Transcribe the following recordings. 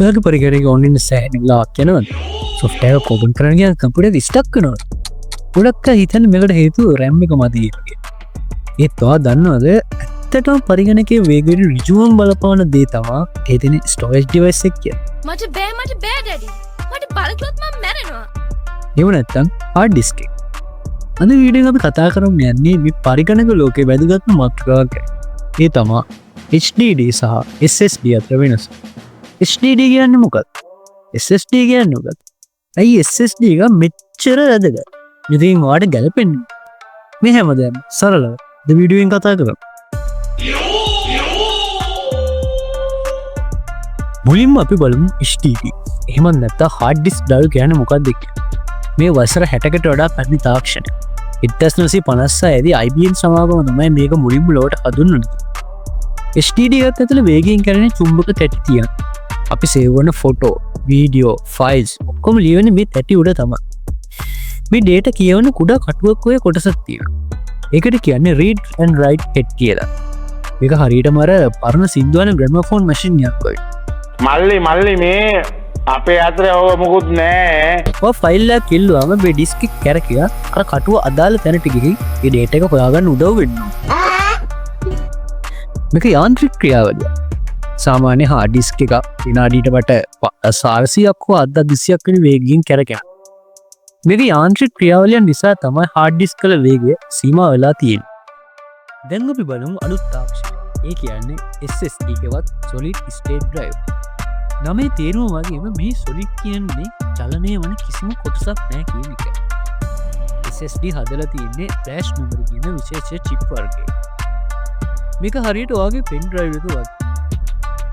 ඔයාගේ පරිකරණයක ඔන්ලයින් සෑහෙනලා යනවා. සොෆ්ට්වෙයාර් එක ඕපන් කරන්න ගියාම කම්පියුටර් එක ස්ටක් වෙනවා. ගොඩක් අය හිතන්නේ මේකට හේතුව RAM එක මදි කියලා. ඒත් ඔයා දන්නවද ඇත්තටම පරිගණකයේ වේගයට ඍජුවම බලපාන දේ තමයි ඒ තියෙන ස්ටෝරේජ් ඩිවයිස් එක කියන්නේ. මට බෑ ඩැඩි. මට බලකොත් මම මැරෙනවා. ඒව නැත්තම් හાર્ඩ් ඩිස්ක් එක. අද වීඩියෝ එක අපි කතා කරමු යන්නේ මේ පරිගණක ලෝකයේ වැදගත්ම මාතෘකාවක් ගැන. ඒ තමයි HDD සහ SSD අතර වෙනස. HDD කියන්නේ මොකක්ද? SSD කියන්නේ මොකක්ද? ඇයි SSD එක මෙච්චර වැදගත්? ඉතින් ඔයාලට ගැලපෙන්නේ මේ හැමදේම සරලව ද වීඩියෝෙන් කතා කරමු. මුලින්ම අපි බලමු HDD. එහෙම නැත්නම් hard disk drive කියන්නේ මොකක්ද කියලා. මේ වසර 60කට වඩා පැරණි තාක්ෂණයක්. 1956 දී IBM සමාගම තමයි මේක මුලින්ම ලෝකට හඳුන්වන්නේ. HDD එකත් ඇතුළේ වේගයෙන් කරන චුම්බක තැටි තියෙනවා. අපි සේව් කරන ෆොටෝ, වීඩියෝ, ෆයිල්ස් ඔක්කොම ලියවෙන්නේ මේ තැටි උඩ තමයි. මේ ඩේටා කියවන කුඩා කටුවක් ඔය කොටසක් තියෙනවා. ඒකට කියන්නේ read and write head කියලා. මේක හරියටම අර පරණ සින්දුවන ග්‍රැමෆෝන් මැෂින් එකක් වගේ. මල්ලි මේ අපේ අතර ඔය මොකුත් නෑ. ඔය ෆයිල් එක කිල්ලුවාම මේ ඩිස්ක් එක කැරකියා අර කටුව අදාළ තැනට ගිහින් ඒ ඩේටා එක හොයාගන්න උදව් වෙනවා. මේක යාන්ත්‍රික ක්‍රියාවලිය. සාමාන්‍ය hard disk එක විනාඩියට වට 400ක් හෝ 200ක් වෙන වේගයෙන් කැරකෙනවා. මේක යාන්ත්‍රික ක්‍රියාවලිය නිසා තමයි hard disk වල වේගය සීමා වෙලා තියෙන්නේ. දැන් අපි බලමු අලුත් තාක්ෂණය. ඒ කියන්නේ SSD එකවත් solid state drive. නමේ තේරුම වගේම මේ solid කියන්නේ චලනය වන කිසිම කොටසක් නැහැ කියන එක. SSD හදලා තියෙන්නේ flash memory කියන විශේෂ chip වර්ගයක. මේක හරියට ඔයාගේ pen drive එක වගේ.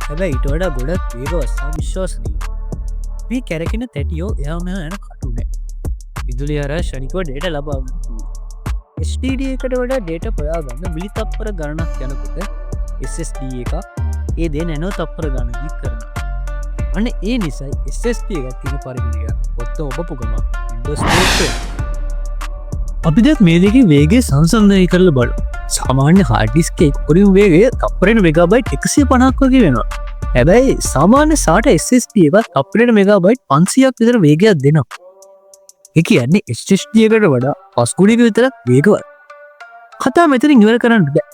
හැබැයි ඊට වඩා ගොඩක් වේගවත් සහ විශ්වාසනීය. මේ කැරකෙන තැටියෝ එහා මෙහා යන කටු නෑ. විදුලිය හරහා ශනිකව ඩේටා ලබා ගන්න පුළුවන්. HDD එකට වඩා ඩේටා හොයා ගන්න මිලි තප්පර ගණනක් යනකොට SSD එක ඒ දේ නැනෝ තප්පර ගණනකින් කරනවා. අන්න ඒ නිසායි SSD එකක් තියෙන පරිගණකයක් ඔත්ත ඔබපු ගමන් Windows 8 අපි දැන් මේ දෙකේ වේගය සංසන්දනය කරලා බලමු. සාමාන්‍ය hard disk එකේ උපරිම වේගය තප්පරයට මෙගාබයිට් 150ක් වගේ වෙනවා. හැබැයි සාමාන්‍ය SATA SSD එක තප්පරයට මෙගාබයිට් 500ක් විතර වේගයක් දෙනවා. ඒ කියන්නේ SSD එකට වඩා 5 ගුණයක විතර වේගවත්. කතා මෙතනින් ඉවර කරන්න බෑ.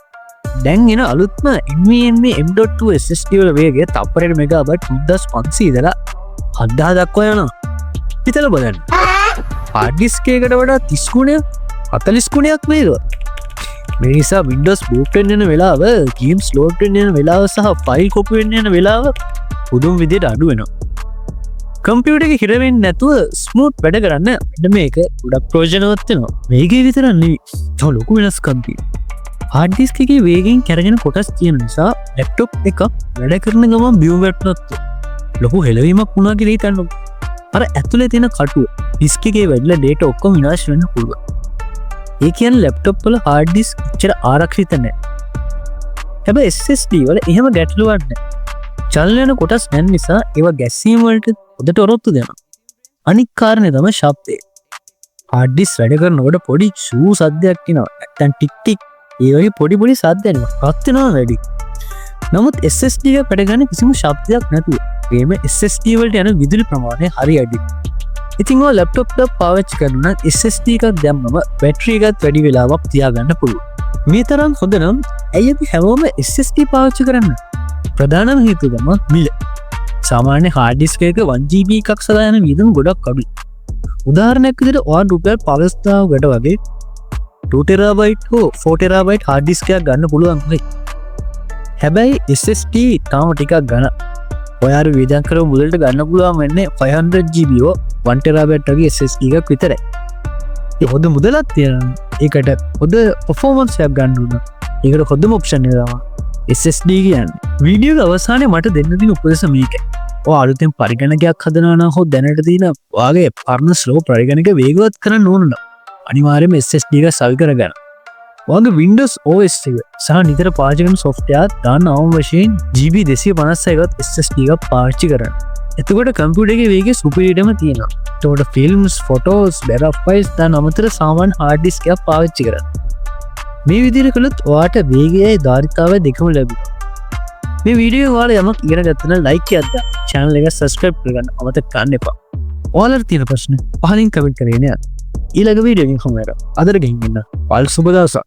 දැන් එන අලුත්ම NVMe M.2 SSD වල වේගය තප්පරයට මෙගාබයිට් 3500 ඉඳලා 7000 දක්වා යනවා. හිතලා බලන්න. hard disk එකකට වඩා 30 ගුණයක් 40 ගුණයක් වේගවත්. මේ නිසා Windows boot වෙන්න යන වෙලාව, games load වෙන්න යන වෙලාව සහ file copy වෙන්න යන වෙලාව පුදුම විදිහට අඩු වෙනවා. කම්පියුටර් එක හිර වෙන්නේ නැතුව ස්මූත් වැඩ කරන්න මෙන්න මේක ගොඩක් ප්‍රයෝජනවත් වෙනවා. වේගය විතරක් නෙවෙයි, තව ලොකු වෙනස්කම් තියෙනවා. hard disk එකේ වේගයෙන් කැරගෙන කොටස් තියෙන නිසා laptop එකක් වැඩ කරන ගමන් බිම් වැටුනොත් ලොකු හෙලවීමක් වුණා කියලා හිතන්න. අර ඇතුලේ තියෙන කටුව disk එකේ වැදිලා data ඔක්කොම විනාශ වෙන්න පුළුවන්. ඒ කියන්නේ laptop වල hard disk ඉච්චර ආරක්ෂිත නැහැ. හැබැයි SSD වල එහෙම ගැටලුවක් නැහැ. චලන යන කොටස් නැන් නිසා ඒවා ගැස්සීම් වලට හොදට ඔරොත්තු දෙනවා. අනික් කාරණේ තමයි ශබ්දය. hard disk වැඩ කරනකොට පොඩි ෂූ සද්දයක් එනවා. නැත්තම් ටික් ටික් ඒ වගේ පොඩි සද්ද එනවා. රත් වෙනවා වැඩි. නමුත් SSD එක වැඩ ගන්න කිසිම ශබ්දයක් නැතුව මේම SSD වලට යන විදුලි ප්‍රමාණය හරි අඩුයි. ඉතින් ඔය ලැප්ටොප් එක පාවිච්චි කරනවා නම් SSD එකක් දැම්මම බැටරි එකත් වැඩි වෙලාවක් තියාගන්න පුළුවන්. මේ තරම් හොඳ නම් ඇයි අපි හැමෝම SSD පාවිච්චි කරන්නේ? ප්‍රධානම හේතුව තමයි මිල. සාමාන්‍ය hard disk එක 1GB එකක් සදා යන වියදම ගොඩක් අඩුයි. උදාහරණයක් විදිහට ඔයාලා රුපියල් 50000කට වගේ 2TB හෝ 4TB hard disk එකක් ගන්න පුළුවන් වෙයි. හැබැයි SSD තාම ටිකක් ගන්න. ඔයාලා වියදම් කරව මුදලට ගන්න පුළුවන් වෙන්නේ 500GB හෝ 1TB වගේ SSD එකක් විතරයි. ඒ හොඳ මුදලක් තියෙනවා. ඒකට හොඳ performance එකක් ගන්න උන. ඒකට හොඳම option එක තමයි SSD කියන්නේ. වීඩියෝ එක අවසානයේ මට දෙන්න තියෙන උපදෙස මේකයි. ඔය අලුතෙන් පරිගණකයක් හදනවා නම් හෝ දැනට තියෙන ඔයාගේ පරණ slow පරිගණක වේගවත් කරන්න ඕන නම් අනිවාර්යයෙන්ම SSD එක සවි කරගන්න. ඔයාගේ Windows OS එක සහ නිතර පාවිච්චි කරන software දාන්න අවම වශයෙන් GB 256වත් SSD එකක් පාවිච්චි කරන්න. එතකොට කම්පියුටර් එකේ වේගය සුපිරියටම තියෙනවා. එතකොට films, photos, data files දාන අමතර සාමාන්‍ය hard disk එකක් පාවිච්චි කරන්න. මේ විදිහට කළොත් ඔයාට වේගයයි ධාරිතාවය දෙකම ලැබෙනවා. මේ වීඩියෝ වාල යමක් ඉගෙන ගත්තන ලයික් අද චැනල් එක සස්ක්‍රයිබ් කරගන්න අමතක කරන්න එපා. ඔයාලට තියෙන ප්‍රශ්න පහලින් කමෙන්ට් කරගෙන යන්න. ඊළඟ වීඩියෝ එකකින් හමුවෙනවා. අදට ගෙහින්න. පල් සුබ දවසක්.